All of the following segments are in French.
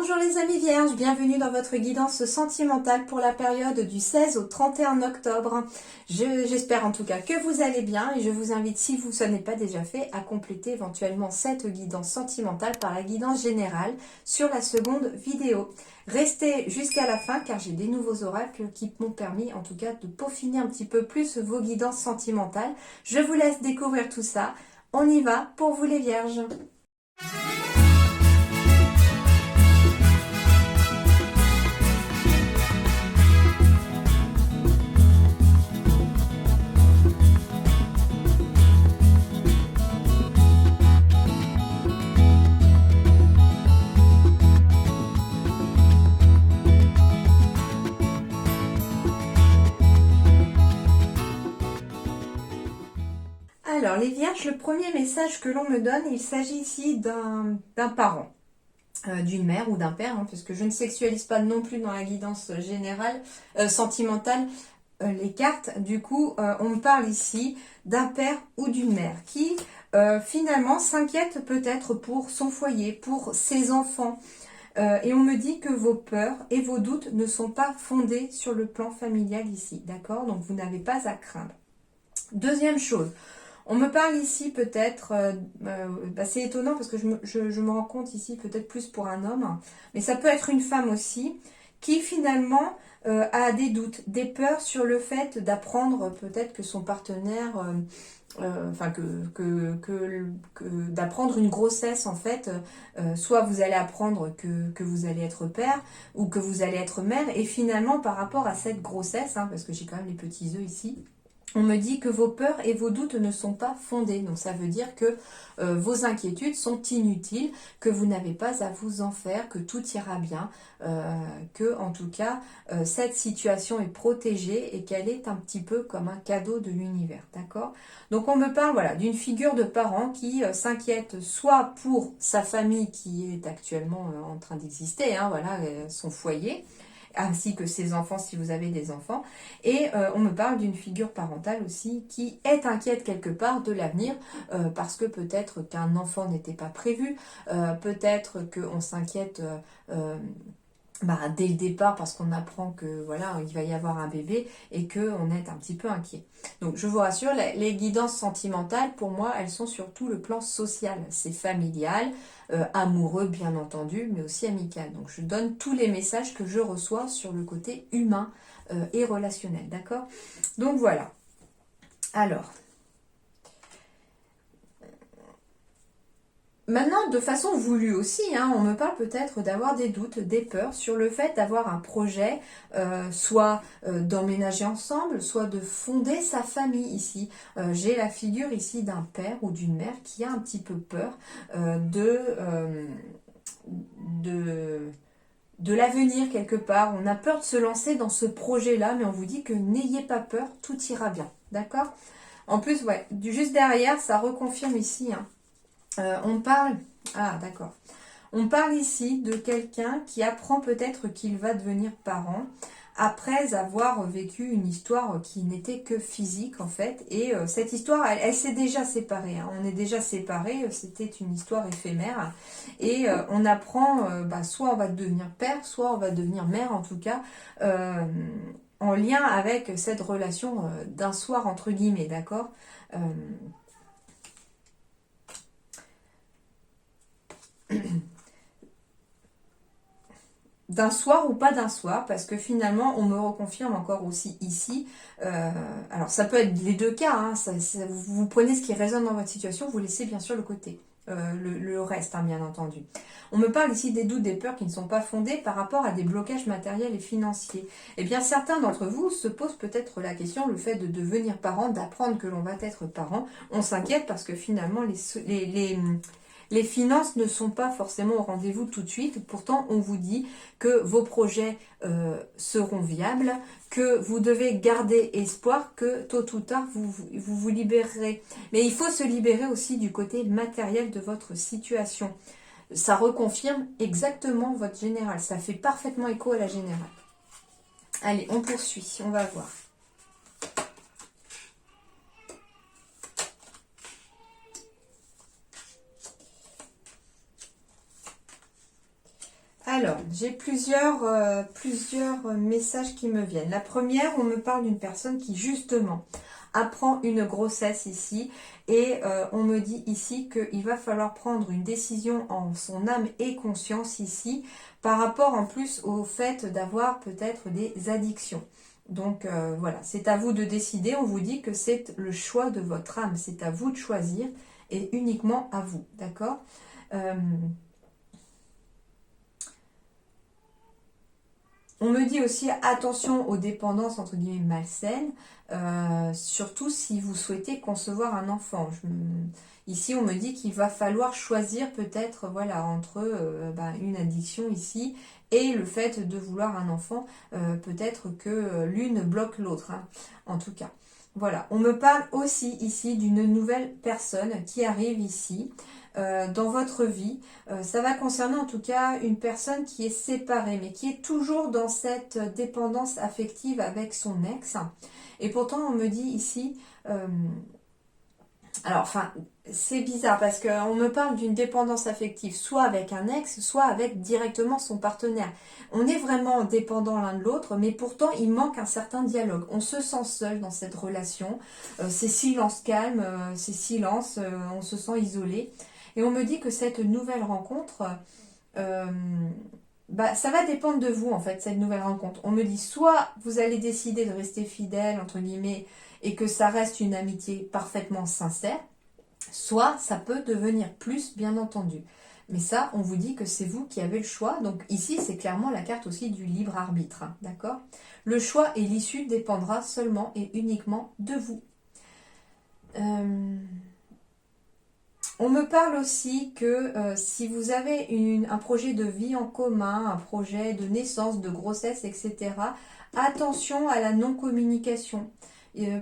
Bonjour les amis vierges, bienvenue dans votre guidance sentimentale pour la période du 16 au 31 octobre. J'espère en tout cas que vous allez bien et je vous invite, si ce n'est pas déjà fait, à compléter éventuellement cette guidance sentimentale par la guidance générale sur la seconde vidéo. Restez jusqu'à la fin car j'ai des nouveaux oracles qui m'ont permis en tout cas de peaufiner un petit peu plus vos guidances sentimentales. Je vous laisse découvrir tout ça. On y va pour vous les vierges. Alors, les vierges, le premier message que l'on me donne, il s'agit ici d'un parent, d'une mère ou d'un père, hein, parce que je ne sexualise pas non plus dans la guidance générale, sentimentale, les cartes. Du coup, on me parle ici d'un père ou d'une mère qui, finalement, s'inquiète peut-être pour son foyer, pour ses enfants. Et on me dit que vos peurs et vos doutes ne sont pas fondés sur le plan familial ici, d'accord? Donc, vous n'avez pas à craindre. Deuxième chose, on me parle ici peut-être, c'est étonnant parce que je me rends compte ici peut-être plus pour un homme, mais ça peut être une femme aussi, qui finalement a des doutes, des peurs sur le fait d'apprendre peut-être que son partenaire, d'apprendre une grossesse en fait, soit vous allez apprendre que vous allez être père ou que vous allez être mère, et finalement par rapport à cette grossesse, hein, parce que j'ai quand même les petits œufs ici, on me dit que vos peurs et vos doutes ne sont pas fondés. Donc ça veut dire que vos inquiétudes sont inutiles, que vous n'avez pas à vous en faire, que tout ira bien, que en tout cas cette situation est protégée et qu'elle est un petit peu comme un cadeau de l'univers. D'accord? Donc on me parle voilà, d'une figure de parent qui s'inquiète soit pour sa famille qui est actuellement en train d'exister, hein, voilà, son foyer, ainsi que ses enfants si vous avez des enfants. Et on me parle d'une figure parentale aussi qui est inquiète quelque part de l'avenir, parce que peut-être qu'un enfant n'était pas prévu, peut-être qu'on s'inquiète dès le départ parce qu'on apprend que voilà, il va y avoir un bébé et qu'on est un petit peu inquiet. Donc je vous rassure, les guidances sentimentales pour moi elles sont surtout le plan social, c'est familial, amoureux bien entendu, mais aussi amical. Donc je donne tous les messages que je reçois sur le côté humain et relationnel, d'accord? Donc voilà. Alors, maintenant, de façon voulue aussi, hein, on me parle peut-être d'avoir des doutes, des peurs sur le fait d'avoir un projet, soit d'emménager ensemble, soit de fonder sa famille ici. J'ai la figure ici d'un père ou d'une mère qui a un petit peu peur de l'avenir quelque part. On a peur de se lancer dans ce projet-là, mais on vous dit que n'ayez pas peur, tout ira bien. D'accord? En plus, ouais, juste derrière, ça reconfirme ici, hein. On parle... Ah, d'accord. On parle ici de quelqu'un qui apprend peut-être qu'il va devenir parent après avoir vécu une histoire qui n'était que physique en fait. Et cette histoire, elle s'est déjà séparée, hein. On est déjà séparés, c'était une histoire éphémère. Et on apprend, soit on va devenir père, soit on va devenir mère en tout cas, en lien avec cette relation d'un soir entre guillemets, d'accord? D'un soir ou pas d'un soir, parce que finalement on me reconfirme encore aussi ici, alors ça peut être les deux cas, hein, vous prenez ce qui résonne dans votre situation, vous laissez bien sûr le côté, le reste, hein, bien entendu. On me parle ici des doutes, des peurs qui ne sont pas fondés par rapport à des blocages matériels et financiers. Eh bien certains d'entre vous se posent peut-être la question, le fait de devenir parent, d'apprendre que l'on va être parent, on s'inquiète parce que finalement les finances ne sont pas forcément au rendez-vous tout de suite. Pourtant, on vous dit que vos projets seront viables, que vous devez garder espoir, que tôt ou tard, vous libérerez. Mais il faut se libérer aussi du côté matériel de votre situation. Ça reconfirme exactement votre générale. Ça fait parfaitement écho à la générale. Allez, on poursuit. On va voir. Alors, j'ai plusieurs messages qui me viennent. La première, on me parle d'une personne qui justement apprend une grossesse ici et on me dit ici qu'il va falloir prendre une décision en son âme et conscience ici par rapport en plus au fait d'avoir peut-être des addictions. Donc voilà, c'est à vous de décider. On vous dit que c'est le choix de votre âme, c'est à vous de choisir et uniquement à vous, d'accord. On me dit aussi attention aux dépendances entre guillemets malsaines, surtout si vous souhaitez concevoir un enfant. Ici, on me dit qu'il va falloir choisir peut-être voilà, entre une addiction ici et le fait de vouloir un enfant. Peut-être que l'une bloque l'autre, hein, en tout cas. Voilà, on me parle aussi ici d'une nouvelle personne qui arrive ici dans votre vie. Ça va concerner en tout cas une personne qui est séparée, mais qui est toujours dans cette dépendance affective avec son ex. Et pourtant, on me dit ici... alors, enfin, c'est bizarre parce qu'on me parle d'une dépendance affective, soit avec un ex, soit avec directement son partenaire. On est vraiment dépendant l'un de l'autre, mais pourtant, il manque un certain dialogue. On se sent seul dans cette relation. C'est silence calme, c'est silence, on se sent isolé. Et on me dit que cette nouvelle rencontre, ça va dépendre de vous, en fait, cette nouvelle rencontre. On me dit soit vous allez décider de rester fidèle, entre guillemets, et que ça reste une amitié parfaitement sincère, soit ça peut devenir plus, bien entendu. Mais ça, on vous dit que c'est vous qui avez le choix. Donc ici, c'est clairement la carte aussi du libre arbitre, hein, d'accord. Le choix et l'issue dépendra seulement et uniquement de vous. On me parle aussi que si vous avez un projet de vie en commun, un projet de naissance, de grossesse, etc., attention à la non-communication.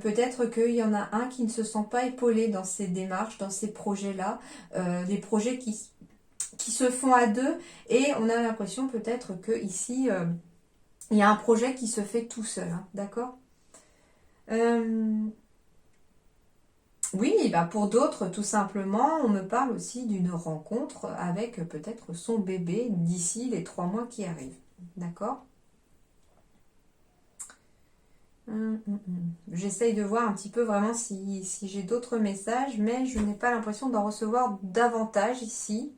Peut-être qu'il y en a un qui ne se sent pas épaulé dans ces démarches, dans ces projets-là, des projets qui se font à deux, et on a l'impression peut-être que ici il y a un projet qui se fait tout seul, hein, d'accord. Oui, pour d'autres, tout simplement, on me parle aussi d'une rencontre avec peut-être son bébé d'ici les 3 mois qui arrivent. D'accord. J'essaye de voir un petit peu vraiment si j'ai d'autres messages, mais je n'ai pas l'impression d'en recevoir davantage ici.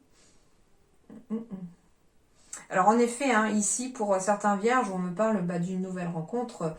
Alors en effet, hein, ici pour certains vierges, on me parle d'une nouvelle rencontre,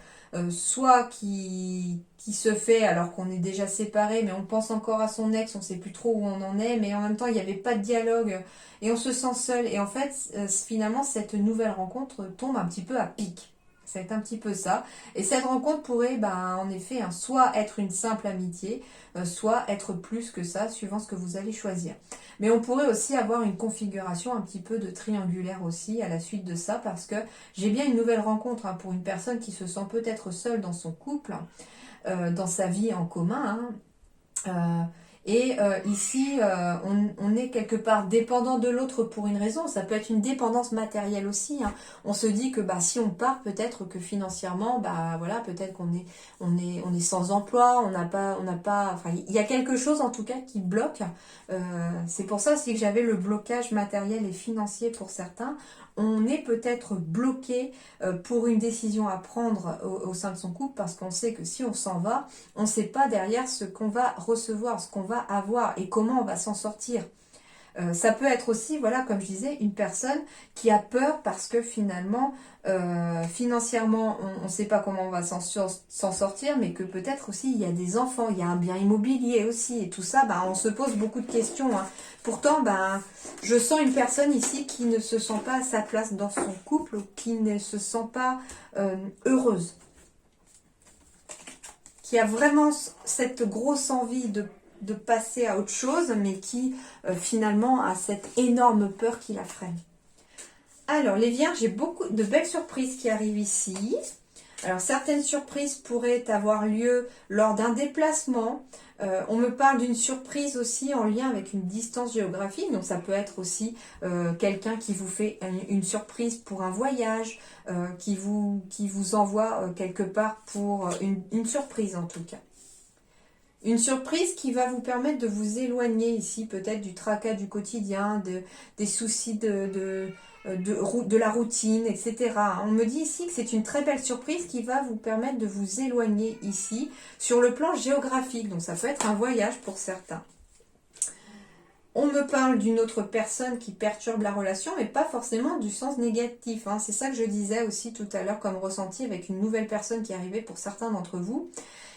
soit qui se fait alors qu'on est déjà séparés, mais on pense encore à son ex, on ne sait plus trop où on en est, mais en même temps il n'y avait pas de dialogue et on se sent seul. Et en fait, finalement, cette nouvelle rencontre tombe un petit peu à pic. C'est un petit peu ça. Et cette rencontre pourrait, en effet, hein, soit être une simple amitié, soit être plus que ça, suivant ce que vous allez choisir. Mais on pourrait aussi avoir une configuration un petit peu de triangulaire aussi à la suite de ça, parce que j'ai bien une nouvelle rencontre, hein, pour une personne qui se sent peut-être seule dans son couple, dans sa vie en commun, hein. Ici, on est quelque part dépendant de l'autre pour une raison. Ça peut être une dépendance matérielle aussi, hein. On se dit que si on part, peut-être que financièrement, voilà, peut-être on est sans emploi, on n'a pas, enfin, il y a quelque chose en tout cas qui bloque. C'est pour ça aussi que j'avais le blocage matériel et financier pour certains. On est peut-être bloqué pour une décision à prendre au sein de son couple, parce qu'on sait que si on s'en va, on ne sait pas derrière ce qu'on va recevoir, ce qu'on va avoir et comment on va s'en sortir. Ça peut être aussi, voilà, comme je disais, une personne qui a peur parce que finalement, financièrement, on ne sait pas comment on va s'en sortir, mais que peut-être aussi il y a des enfants, il y a un bien immobilier aussi, et tout ça, on se pose beaucoup de questions, hein. Pourtant, je sens une personne ici qui ne se sent pas à sa place dans son couple, ou qui ne se sent pas heureuse, qui a vraiment cette grosse envie de passer à autre chose, mais qui finalement a cette énorme peur qui la freine. Alors les vierges, j'ai beaucoup de belles surprises qui arrivent ici. Alors certaines surprises pourraient avoir lieu lors d'un déplacement. On me parle d'une surprise aussi en lien avec une distance géographique. Donc ça peut être aussi quelqu'un qui vous fait une surprise pour un voyage, qui vous envoie quelque part pour une surprise en tout cas. Une surprise qui va vous permettre de vous éloigner ici, peut-être du tracas du quotidien, des soucis de la routine, etc. On me dit ici que c'est une très belle surprise qui va vous permettre de vous éloigner ici sur le plan géographique. Donc ça peut être un voyage pour certains. On me parle d'une autre personne qui perturbe la relation, mais pas forcément du sens négatif. Hein. C'est ça que je disais aussi tout à l'heure comme ressenti avec une nouvelle personne qui est arrivée pour certains d'entre vous,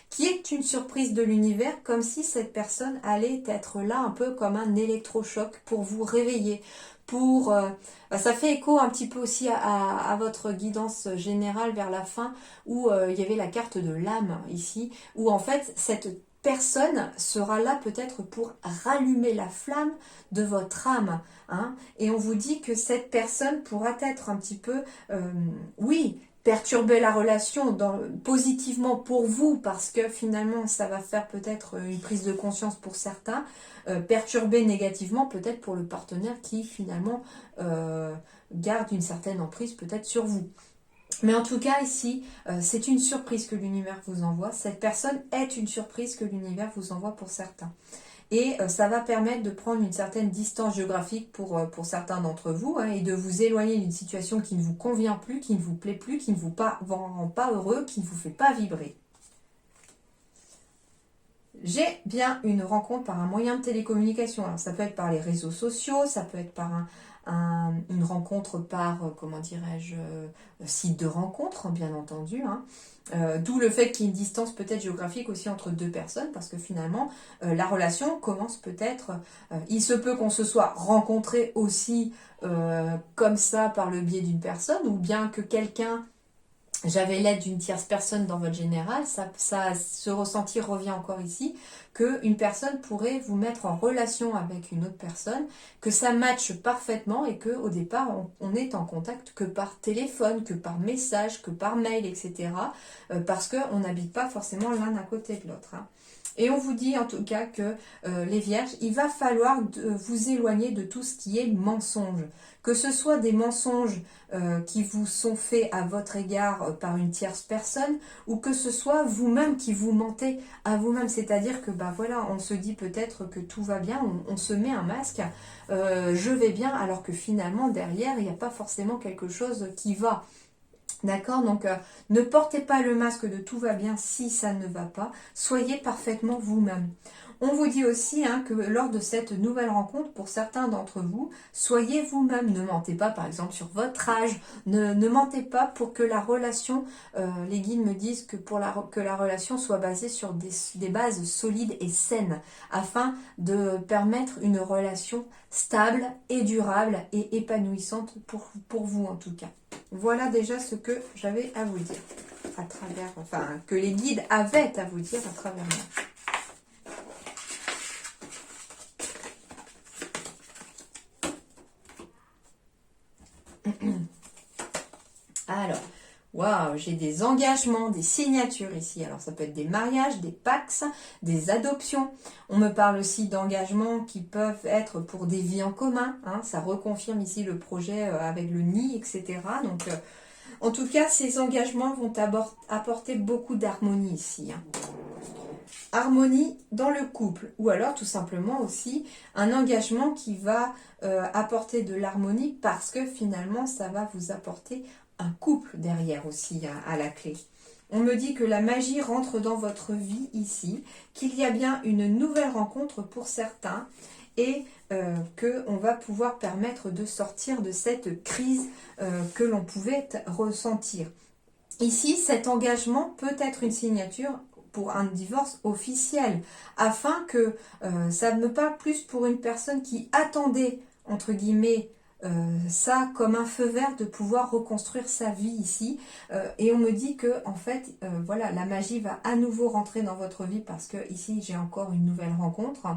qui est une surprise de l'univers, comme si cette personne allait être là un peu comme un électrochoc pour vous réveiller. Ça fait écho un petit peu aussi à votre guidance générale vers la fin, où il y avait la carte de l'âme ici, où en fait cette personne sera là peut-être pour rallumer la flamme de votre âme. Hein, et on vous dit que cette personne pourra être un petit peu, oui, perturber la relation positivement pour vous, parce que finalement ça va faire peut-être une prise de conscience pour certains, perturber négativement peut-être pour le partenaire qui finalement garde une certaine emprise peut-être sur vous. Mais en tout cas, ici, c'est une surprise que l'univers vous envoie. Cette personne est une surprise que l'univers vous envoie pour certains. Et ça va permettre de prendre une certaine distance géographique pour certains d'entre vous, hein, et de vous éloigner d'une situation qui ne vous convient plus, qui ne vous plaît plus, qui ne vous rend pas heureux, qui ne vous fait pas vibrer. J'ai bien une rencontre par un moyen de télécommunication. Alors, ça peut être par les réseaux sociaux, ça peut être par une rencontre par, comment dirais-je, site de rencontre, bien entendu. Hein. D'où le fait qu'il y ait une distance peut-être géographique aussi entre deux personnes, parce que finalement, la relation commence peut-être, il se peut qu'on se soit rencontré aussi comme ça par le biais d'une personne, ou bien que quelqu'un... J'avais l'aide d'une tierce personne dans votre général, ce ressenti revient encore ici, qu'une personne pourrait vous mettre en relation avec une autre personne, que ça matche parfaitement et qu'au départ, on n'est en contact que par téléphone, que par message, que par mail, etc. Parce qu'on n'habite pas forcément l'un à côté de l'autre. Hein. Et on vous dit en tout cas que les vierges, il va falloir vous éloigner de tout ce qui est mensonge. Que ce soit des mensonges qui vous sont faits à votre égard par une tierce personne, ou que ce soit vous-même qui vous mentez à vous-même. C'est-à-dire que voilà, on se dit peut-être que tout va bien, on se met un masque, je vais bien, alors que finalement derrière, il n'y a pas forcément quelque chose qui va. D'accord, donc ne portez pas le masque de tout va bien si ça ne va pas. Soyez parfaitement vous-même. On vous dit aussi que lors de cette nouvelle rencontre, pour certains d'entre vous, soyez vous-même. Ne mentez pas par exemple sur votre âge. Ne mentez pas pour que la relation, les guides me disent que que la relation soit basée sur des bases solides et saines, afin de permettre une relation stable et durable et épanouissante pour vous en tout cas. Voilà déjà ce que j'avais à vous dire à travers, que les guides avaient à vous dire à travers moi. Alors, waouh, j'ai des engagements, des signatures ici. Alors, ça peut être des mariages, des pax, des adoptions. On me parle aussi d'engagements qui peuvent être pour des vies en commun. Hein. Ça reconfirme ici le projet avec le nid, etc. Donc, en tout cas, ces engagements vont apporter beaucoup d'harmonie ici. Hein. Harmonie dans le couple, ou alors tout simplement aussi un engagement qui va apporter de l'harmonie, parce que finalement, ça va vous apporter un couple derrière aussi à la clé. On me dit que la magie rentre dans votre vie ici, qu'il y a bien une nouvelle rencontre pour certains, et qu'on va pouvoir permettre de sortir de cette crise que l'on pouvait ressentir. Ici, cet engagement peut être une signature pour un divorce officiel, afin que ça ne parle plus pour une personne qui attendait, entre guillemets, ça comme un feu vert de pouvoir reconstruire sa vie ici, et on me dit que en fait voilà, la magie va à nouveau rentrer dans votre vie, parce que ici j'ai encore une nouvelle rencontre,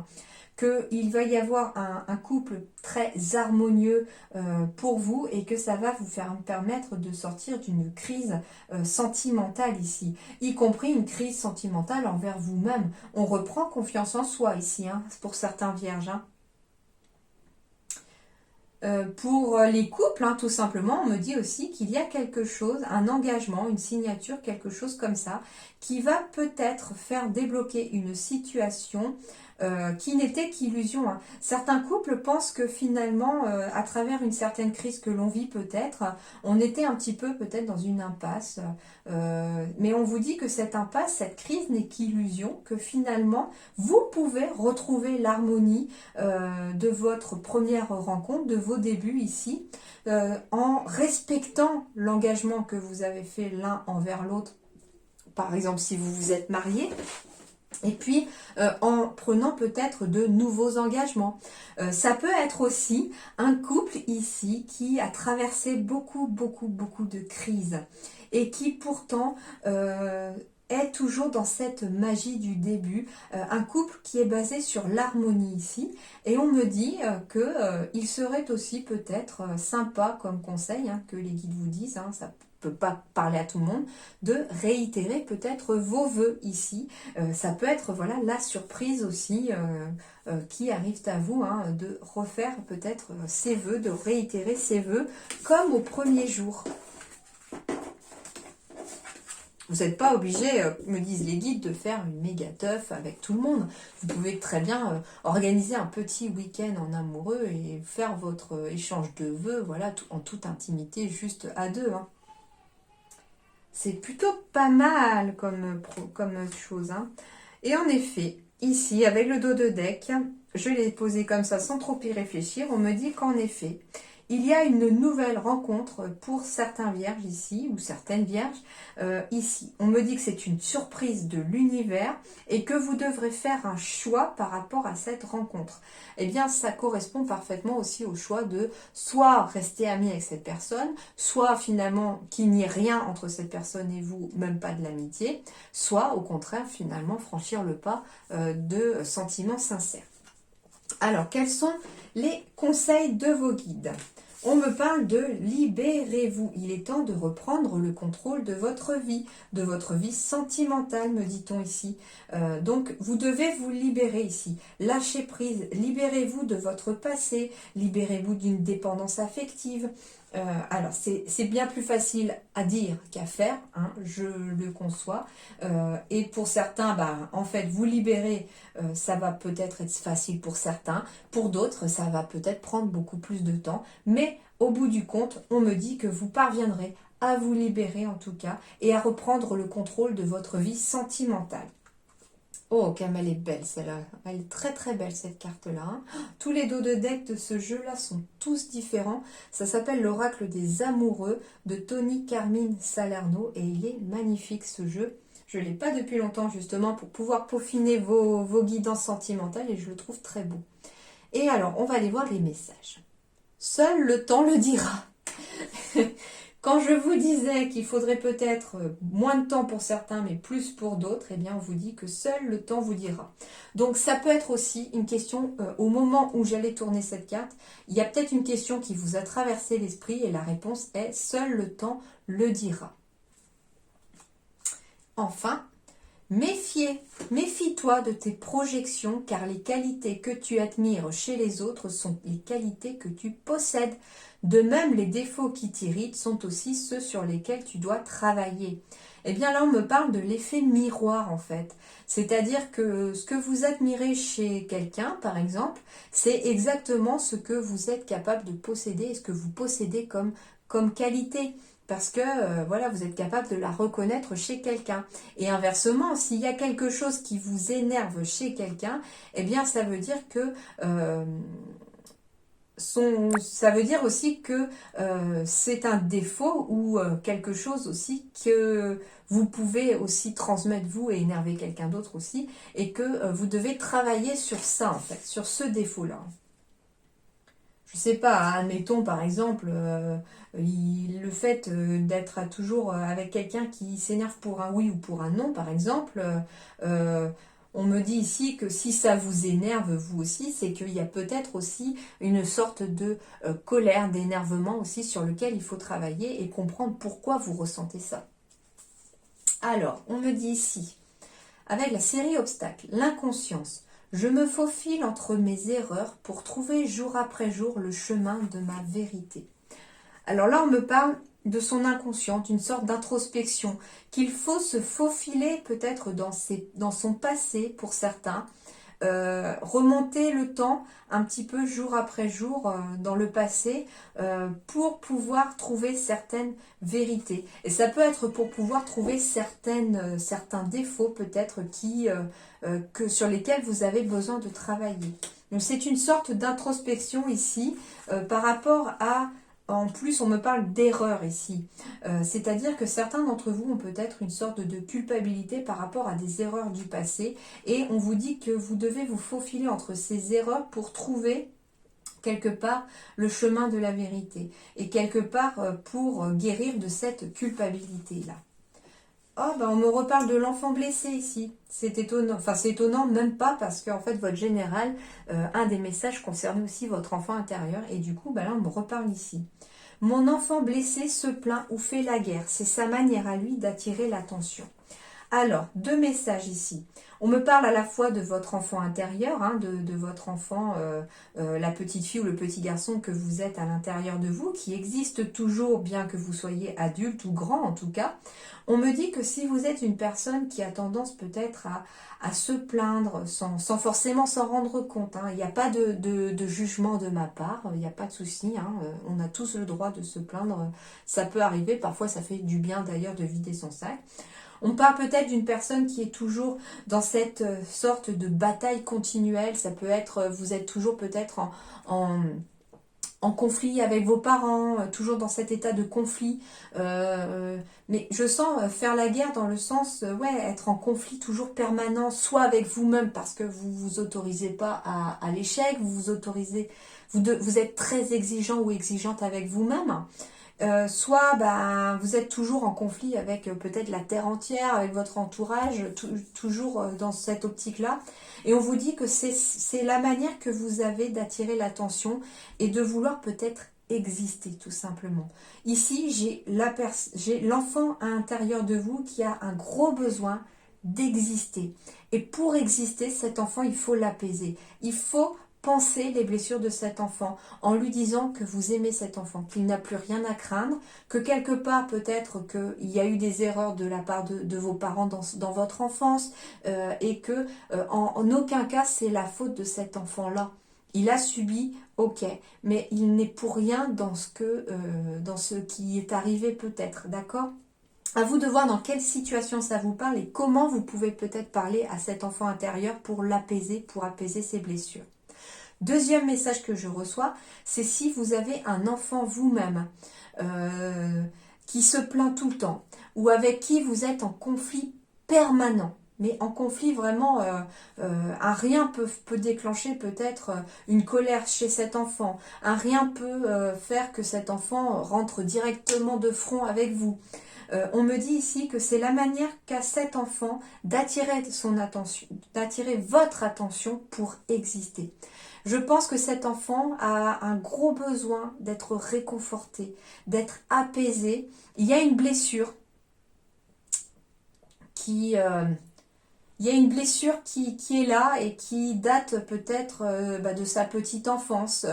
qu'il va y avoir un couple très harmonieux pour vous, et que ça va vous permettre de sortir d'une crise sentimentale ici, y compris une crise sentimentale envers vous-même. On reprend confiance en soi ici, hein, pour certains vierges. Hein. Pour les couples, hein, tout simplement, on me dit aussi qu'il y a quelque chose, un engagement, une signature, quelque chose comme ça, qui va peut-être faire débloquer une situation qui n'était qu'illusion, hein. Certains couples pensent que finalement, à travers une certaine crise que l'on vit peut-être, on était un petit peu peut-être dans une impasse. Mais on vous dit que cette impasse, cette crise n'est qu'illusion, que finalement, vous pouvez retrouver l'harmonie de votre première rencontre, de vos débuts ici, en respectant l'engagement que vous avez fait l'un envers l'autre. Par exemple, si vous vous êtes mariés, et puis en prenant peut-être de nouveaux engagements. Ça peut être aussi un couple ici qui a traversé beaucoup de crises et qui pourtant est toujours dans cette magie du début. Un couple qui est basé sur l'harmonie ici. Et on me dit qu'il serait aussi peut-être sympa comme conseil, hein, que les guides vous disent, hein, ça peut pas parler à tout le monde, de réitérer peut-être vos vœux ici. Ça peut être voilà la surprise aussi qui arrive à vous, hein, de refaire peut-être ses vœux, de réitérer ses vœux comme au premier jour. Vous n'êtes pas obligé, me disent les guides, de faire une méga teuf avec tout le monde. Vous pouvez très bien organiser un petit week-end en amoureux et faire votre échange de vœux, voilà, en toute intimité, juste à deux, hein. C'est plutôt pas mal comme chose, hein. Et en effet, ici, avec le dos de deck, je l'ai posé comme ça sans trop y réfléchir. On me dit qu'en effet, il y a une nouvelle rencontre pour certains vierges ici, ou certaines vierges ici. On me dit que c'est une surprise de l'univers et que vous devrez faire un choix par rapport à cette rencontre. Eh bien, ça correspond parfaitement aussi au choix de soit rester ami avec cette personne, soit finalement qu'il n'y ait rien entre cette personne et vous, même pas de l'amitié, soit au contraire finalement franchir le pas de sentiments sincères. Alors, quels sont les conseils de vos guides ? On me parle de libérez-vous. Il est temps de reprendre le contrôle de votre vie sentimentale, me dit-on ici. Donc, vous devez vous libérer ici. Lâchez prise, libérez-vous de votre passé, libérez-vous d'une dépendance affective. Alors, c'est bien plus facile à dire qu'à faire, hein, je le conçois. Et pour certains, en fait, vous libérer, ça va peut-être être facile pour certains. Pour d'autres, ça va peut-être prendre beaucoup plus de temps. Mais au bout du compte, on me dit que vous parviendrez à vous libérer en tout cas et à reprendre le contrôle de votre vie sentimentale. Oh, comme elle est belle celle-là. Elle est très belle cette carte-là, hein. Tous les dos de deck de ce jeu-là sont tous différents. Ça s'appelle l'Oracle des Amoureux de Tony Carmine Salerno et il est magnifique ce jeu. Je ne l'ai pas depuis longtemps justement pour pouvoir peaufiner vos guidances sentimentales et je le trouve très beau. Et alors, on va aller voir les messages. Seul le temps le dira. Quand je vous disais qu'il faudrait peut-être moins de temps pour certains, mais plus pour d'autres, eh bien, on vous dit que seul le temps vous dira. Donc, ça peut être aussi une question, au moment où j'allais tourner cette carte, il y a peut-être une question qui vous a traversé l'esprit et la réponse est « seul le temps le dira ». Enfin, méfie-toi de tes projections, car les qualités que tu admires chez les autres sont les qualités que tu possèdes. De même, les défauts qui t'irritent sont aussi ceux sur lesquels tu dois travailler. Eh bien là, on me parle de l'effet miroir en fait. C'est-à-dire que ce que vous admirez chez quelqu'un, par exemple, c'est exactement ce que vous êtes capable de posséder et ce que vous possédez comme qualité. Parce que voilà, vous êtes capable de la reconnaître chez quelqu'un. Et inversement, s'il y a quelque chose qui vous énerve chez quelqu'un, eh bien ça veut dire que ça veut dire aussi que c'est un défaut ou quelque chose aussi que vous pouvez aussi transmettre vous et énerver quelqu'un d'autre aussi, et que vous devez travailler sur ça en fait, sur ce défaut-là. Je sais pas, admettons par exemple le fait d'être toujours avec quelqu'un qui s'énerve pour un oui ou pour un non par exemple, on me dit ici que si ça vous énerve vous aussi, c'est qu'il y a peut-être aussi une sorte de colère, d'énervement aussi sur lequel il faut travailler et comprendre pourquoi vous ressentez ça. Alors, on me dit ici, avec la série obstacles, l'inconscience, je me faufile entre mes erreurs pour trouver jour après jour le chemin de ma vérité. Alors là, on me parle de son inconscient, d'une sorte d'introspection, qu'il faut se faufiler peut-être dans son passé pour certains, remonter le temps un petit peu jour après jour dans le passé pour pouvoir trouver certaines vérités. Et ça peut être pour pouvoir trouver certains défauts peut-être sur lesquels vous avez besoin de travailler. Donc c'est une sorte d'introspection ici par rapport à... En plus, on me parle d'erreur ici. C'est-à-dire que certains d'entre vous ont peut-être une sorte de culpabilité par rapport à des erreurs du passé. Et on vous dit que vous devez vous faufiler entre ces erreurs pour trouver quelque part le chemin de la vérité. Et quelque part pour guérir de cette culpabilité-là. Oh, ben on me reparle de l'enfant blessé ici. C'est étonnant. Enfin, c'est étonnant, même pas, parce qu'en fait, votre général, un des messages concerne aussi votre enfant intérieur. Et du coup, ben là, on me reparle ici. Mon enfant blessé se plaint ou fait la guerre. C'est sa manière à lui d'attirer l'attention. Alors, deux messages ici. On me parle à la fois de votre enfant intérieur, hein, de votre enfant, la petite fille ou le petit garçon que vous êtes à l'intérieur de vous, qui existe toujours, bien que vous soyez adulte ou grand en tout cas. On me dit que si vous êtes une personne qui a tendance peut-être à se plaindre sans forcément s'en rendre compte, hein, il n'y a pas de jugement de ma part, il n'y a pas de souci, hein, on a tous le droit de se plaindre, ça peut arriver, parfois ça fait du bien d'ailleurs de vider son sac. On parle peut-être d'une personne qui est toujours dans cette sorte de bataille continuelle. Ça peut être, vous êtes toujours peut-être en conflit avec vos parents, toujours dans cet état de conflit. Mais je sens faire la guerre dans le sens, ouais, être en conflit toujours permanent, soit avec vous-même parce que vous vous autorisez pas à l'échec, vous êtes très exigeant ou exigeante avec vous-même. Soit vous êtes toujours en conflit avec peut-être la terre entière, avec votre entourage, toujours dans cette optique-là. Et on vous dit que c'est la manière que vous avez d'attirer l'attention et de vouloir peut-être exister tout simplement. Ici, j'ai l'enfant à l'intérieur de vous qui a un gros besoin d'exister. Et pour exister, cet enfant, il faut l'apaiser. Il faut penser les blessures de cet enfant en lui disant que vous aimez cet enfant, qu'il n'a plus rien à craindre, que quelque part peut-être qu'il y a eu des erreurs de la part de vos parents dans votre enfance et que en aucun cas c'est la faute de cet enfant-là. Il a subi, ok, mais il n'est pour rien dans ce qui est arrivé peut-être, d'accord ? À vous de voir dans quelle situation ça vous parle et comment vous pouvez peut-être parler à cet enfant intérieur pour l'apaiser, pour apaiser ses blessures. Deuxième message que je reçois, c'est si vous avez un enfant vous-même qui se plaint tout le temps ou avec qui vous êtes en conflit permanent. Mais en conflit vraiment, un rien peut déclencher peut-être une colère chez cet enfant. Un rien peut faire que cet enfant rentre directement de front avec vous. On me dit ici que c'est la manière qu'a cet enfant d'attirer son attention, d'attirer votre attention pour exister. Je pense que cet enfant a un gros besoin d'être réconforté, d'être apaisé. Il y a une blessure qui est là et qui date peut-être de sa petite enfance.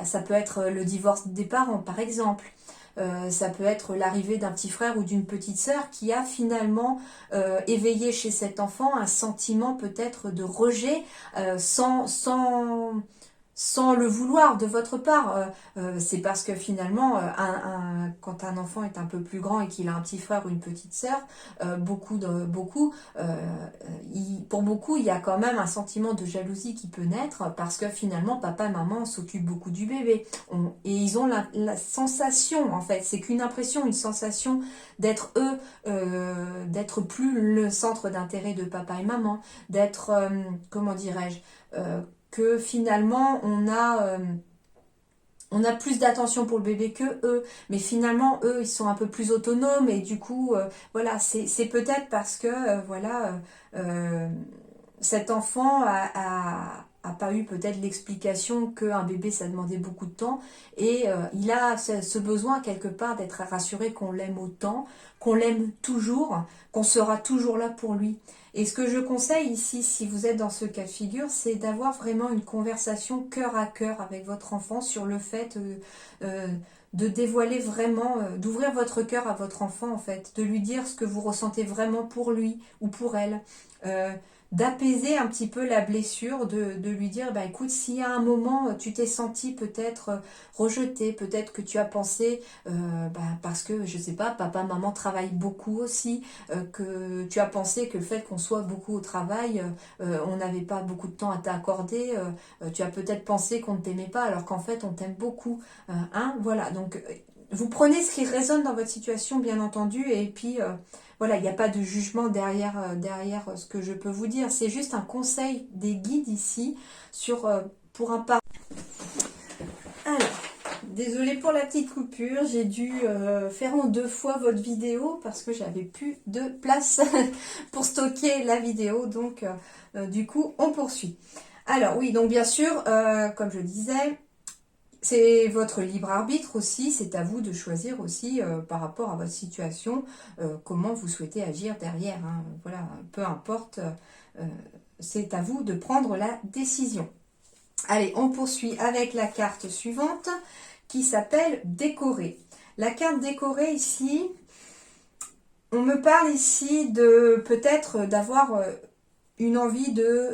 Ça peut être le divorce des parents, par exemple. Ça peut être l'arrivée d'un petit frère ou d'une petite sœur qui a finalement éveillé chez cet enfant un sentiment peut-être de rejet sans le vouloir de votre part. C'est parce que finalement, quand un enfant est un peu plus grand et qu'il a un petit frère ou une petite sœur, pour beaucoup, il y a quand même un sentiment de jalousie qui peut naître parce que finalement, papa et maman s'occupent beaucoup du bébé. Et ils ont la sensation, en fait, c'est qu'une impression, une sensation d'être d'être plus le centre d'intérêt de papa et maman, d'être, comment dirais-je, que finalement on a plus d'attention pour le bébé que eux, mais finalement eux ils sont un peu plus autonomes et du coup voilà, c'est peut-être parce que cet enfant a pas eu peut-être l'explication qu'un bébé ça demandait beaucoup de temps et il a ce besoin quelque part d'être rassuré qu'on l'aime autant, qu'on l'aime toujours, qu'on sera toujours là pour lui. Et ce que je conseille ici, si vous êtes dans ce cas de figure, c'est d'avoir vraiment une conversation cœur à cœur avec votre enfant sur le fait de dévoiler vraiment, d'ouvrir votre cœur à votre enfant en fait, de lui dire ce que vous ressentez vraiment pour lui ou pour elle. d'apaiser un petit peu la blessure, de lui dire, bah écoute, si à un moment tu t'es senti peut-être rejeté, peut-être que tu as pensé, parce que, je sais pas, papa, maman travaillent beaucoup aussi, que tu as pensé que le fait qu'on soit beaucoup au travail, on n'avait pas beaucoup de temps à t'accorder, tu as peut-être pensé qu'on ne t'aimait pas alors qu'en fait on t'aime beaucoup, voilà, donc vous prenez ce qui résonne dans votre situation, bien entendu, et puis voilà, il n'y a pas de jugement derrière ce que je peux vous dire. C'est juste un conseil des guides ici pour un parent. Alors, désolée pour la petite coupure, j'ai dû faire en 2 fois votre vidéo parce que j'avais plus de place pour stocker la vidéo. Donc, du coup, on poursuit. Alors oui, donc bien sûr, comme je disais, c'est votre libre arbitre aussi, c'est à vous de choisir aussi par rapport à votre situation, comment vous souhaitez agir derrière. Voilà, peu importe, c'est à vous de prendre la décision. Allez, on poursuit avec la carte suivante qui s'appelle décorer. La carte décorée ici, on me parle ici de peut-être d'avoir une envie de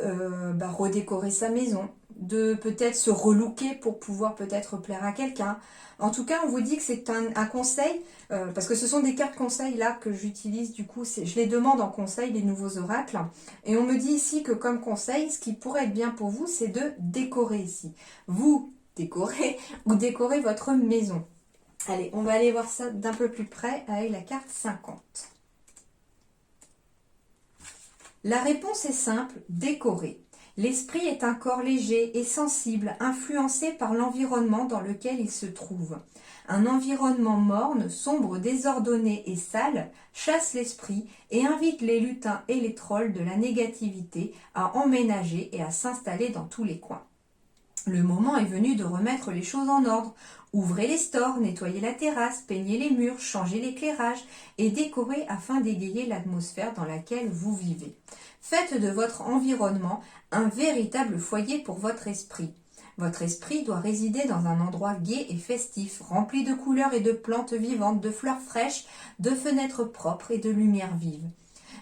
redécorer sa maison, de peut-être se relooker pour pouvoir peut-être plaire à quelqu'un. En tout cas, on vous dit que c'est un conseil, parce que ce sont des cartes conseils là que j'utilise, du coup, je les demande en conseil, les nouveaux oracles. Et on me dit ici que comme conseil, ce qui pourrait être bien pour vous, c'est de décorer ici. Vous décorez ou décorez votre maison. Allez, on va aller voir ça d'un peu plus près avec la carte 50. La réponse est simple, décorer. L'esprit est un corps léger et sensible, influencé par l'environnement dans lequel il se trouve. Un environnement morne, sombre, désordonné et sale chasse l'esprit et invite les lutins et les trolls de la négativité à emménager et à s'installer dans tous les coins. Le moment est venu de remettre les choses en ordre. Ouvrez les stores, nettoyez la terrasse, peignez les murs, changez l'éclairage et décorez afin d'égayer l'atmosphère dans laquelle vous vivez. Faites de votre environnement un véritable foyer pour votre esprit. Votre esprit doit résider dans un endroit gai et festif, rempli de couleurs et de plantes vivantes, de fleurs fraîches, de fenêtres propres et de lumière vive.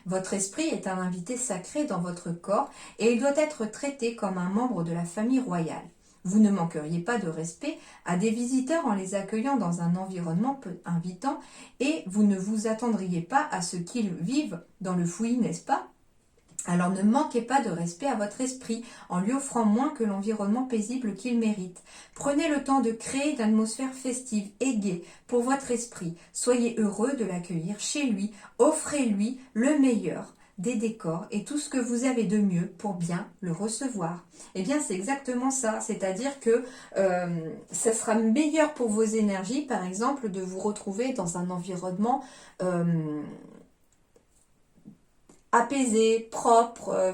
Votre esprit est un invité sacré dans votre corps et il doit être traité comme un membre de la famille royale. Vous ne manqueriez pas de respect à des visiteurs en les accueillant dans un environnement peu invitant et vous ne vous attendriez pas à ce qu'ils vivent dans le fouillis, n'est-ce pas ? Alors ne manquez pas de respect à votre esprit en lui offrant moins que l'environnement paisible qu'il mérite. Prenez le temps de créer une atmosphère festive et gaie pour votre esprit. Soyez heureux de l'accueillir chez lui. Offrez-lui le meilleur des décors et tout ce que vous avez de mieux pour bien le recevoir. Eh bien, c'est exactement ça. C'est-à-dire que ça sera meilleur pour vos énergies, par exemple, de vous retrouver dans un environnement apaisé, propre,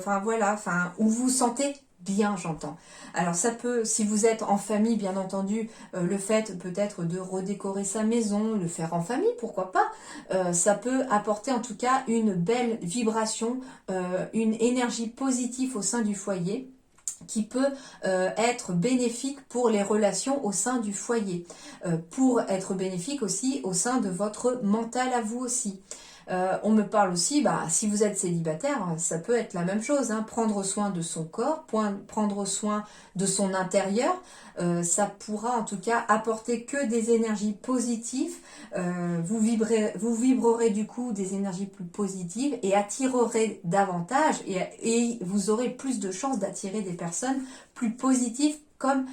où vous vous sentez bien, j'entends. Alors ça peut, si vous êtes en famille, bien entendu, le fait peut-être de redécorer sa maison, le faire en famille, pourquoi pas, ça peut apporter en tout cas une belle vibration, une énergie positive au sein du foyer qui peut être bénéfique pour les relations au sein du foyer, pour être bénéfique aussi au sein de votre mental à vous aussi. On me parle aussi, si vous êtes célibataire, ça peut être la même chose, prendre soin de son corps, prendre soin de son intérieur, ça pourra en tout cas apporter que des énergies positives, vous vibrerez du coup des énergies plus positives et attirerez davantage et vous aurez plus de chances d'attirer des personnes plus positives comme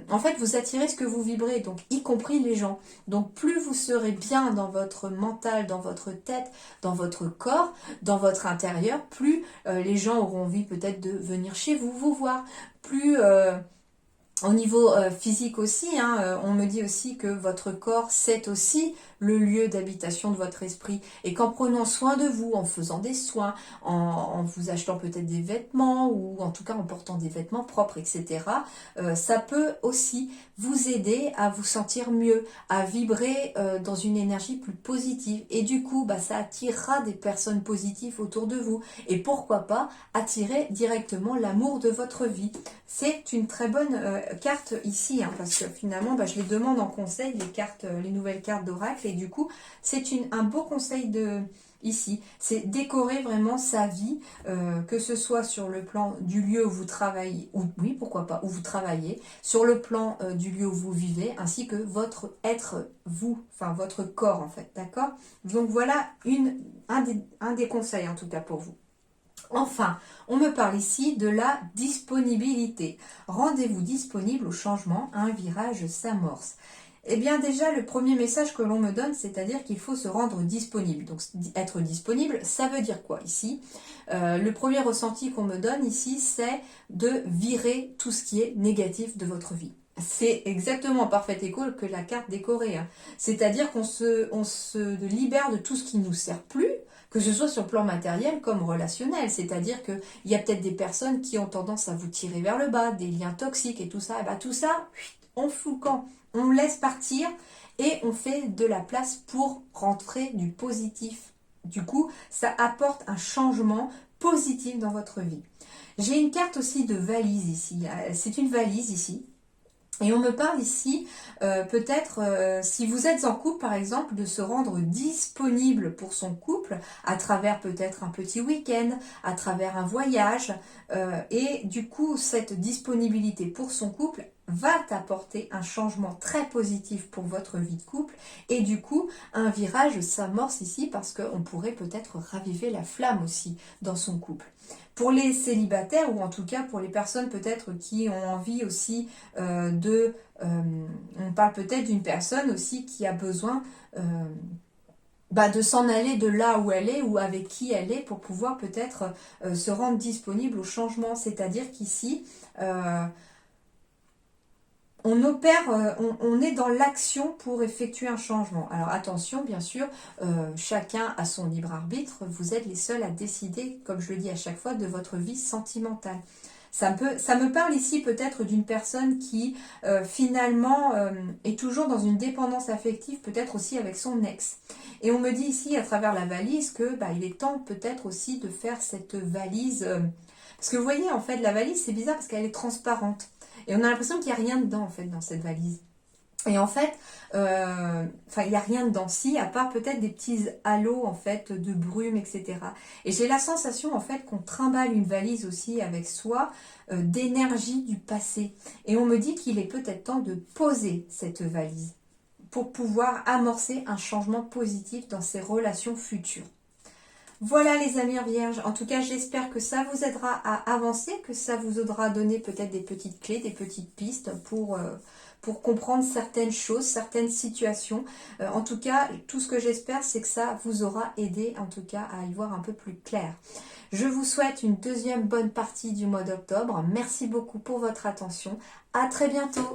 en fait vous attirez ce que vous vibrez, donc y compris les gens. Donc plus vous serez bien dans votre mental, dans votre tête, dans votre corps, dans votre intérieur, plus les gens auront envie peut-être de venir chez vous, vous voir, plus au niveau physique aussi, on me dit aussi que votre corps, c'est aussi le lieu d'habitation de votre esprit. Et qu'en prenant soin de vous, en faisant des soins, en vous achetant peut-être des vêtements, ou en tout cas en portant des vêtements propres, etc., ça peut aussi vous aider à vous sentir mieux, à vibrer dans une énergie plus positive. Et du coup, ça attirera des personnes positives autour de vous. Et pourquoi pas attirer directement l'amour de votre vie. C'est une très bonne carte ici, parce que finalement, je les demande en conseil, les nouvelles cartes d'oracle, et du coup, c'est un beau conseil ici. C'est décorer vraiment sa vie, que ce soit sur le plan du lieu où vous travaillez, ou oui, pourquoi pas, où vous travaillez, sur le plan du lieu où vous vivez, ainsi que votre être, vous, enfin votre corps en fait, d'accord? Donc voilà un des conseils en tout cas pour vous. Enfin, on me parle ici de la disponibilité. Rendez-vous disponible au changement, un virage s'amorce. Eh bien déjà, le premier message que l'on me donne, c'est-à-dire qu'il faut se rendre disponible. Donc être disponible, ça veut dire quoi ici? Le premier ressenti qu'on me donne ici, c'est de virer tout ce qui est négatif de votre vie. C'est exactement en parfait écho que la carte décorée. Hein. C'est-à-dire qu'on se libère de tout ce qui ne nous sert plus, que ce soit sur le plan matériel comme relationnel. C'est-à-dire qu'il y a peut-être des personnes qui ont tendance à vous tirer vers le bas, des liens toxiques et tout ça. Et bien tout ça, on fout le camp. On laisse partir et on fait de la place pour rentrer du positif. Du coup, ça apporte un changement positif dans votre vie. J'ai une carte aussi de valise ici. C'est une valise ici. Et on me parle ici, peut-être, si vous êtes en couple, par exemple, de se rendre disponible pour son couple à travers peut-être un petit week-end, à travers un voyage. Et du coup, cette disponibilité pour son couple va t'apporter un changement très positif pour votre vie de couple. Et du coup, un virage s'amorce ici parce qu'on pourrait peut-être raviver la flamme aussi dans son couple. Pour les célibataires, ou en tout cas pour les personnes peut-être qui ont envie aussi on parle peut-être d'une personne aussi qui a besoin de s'en aller de là où elle est ou avec qui elle est pour pouvoir peut-être se rendre disponible au changement. C'est-à-dire qu'ici, on opère, on est dans l'action pour effectuer un changement. Alors attention, bien sûr, chacun a son libre arbitre. Vous êtes les seuls à décider, comme je le dis à chaque fois, de votre vie sentimentale. Ça me parle ici peut-être d'une personne qui finalement est toujours dans une dépendance affective, peut-être aussi avec son ex. Et on me dit ici à travers la valise que il est temps peut-être aussi de faire cette valise. Parce que vous voyez, en fait, la valise, c'est bizarre parce qu'elle est transparente. Et on a l'impression qu'il n'y a rien dedans, en fait, dans cette valise. Et en fait, il n'y a rien dedans, si, à part peut-être des petits halos, en fait, de brume, etc. Et j'ai la sensation, en fait, qu'on trimballe une valise aussi avec soi, d'énergie du passé. Et on me dit qu'il est peut-être temps de poser cette valise pour pouvoir amorcer un changement positif dans ses relations futures. Voilà les amis vierges, en tout cas j'espère que ça vous aidera à avancer, que ça vous aidera donné peut-être des petites clés, des petites pistes pour comprendre certaines choses, certaines situations. En tout cas, tout ce que j'espère c'est que ça vous aura aidé en tout cas à y voir un peu plus clair. Je vous souhaite une deuxième bonne partie du mois d'octobre. Merci beaucoup pour votre attention. À très bientôt.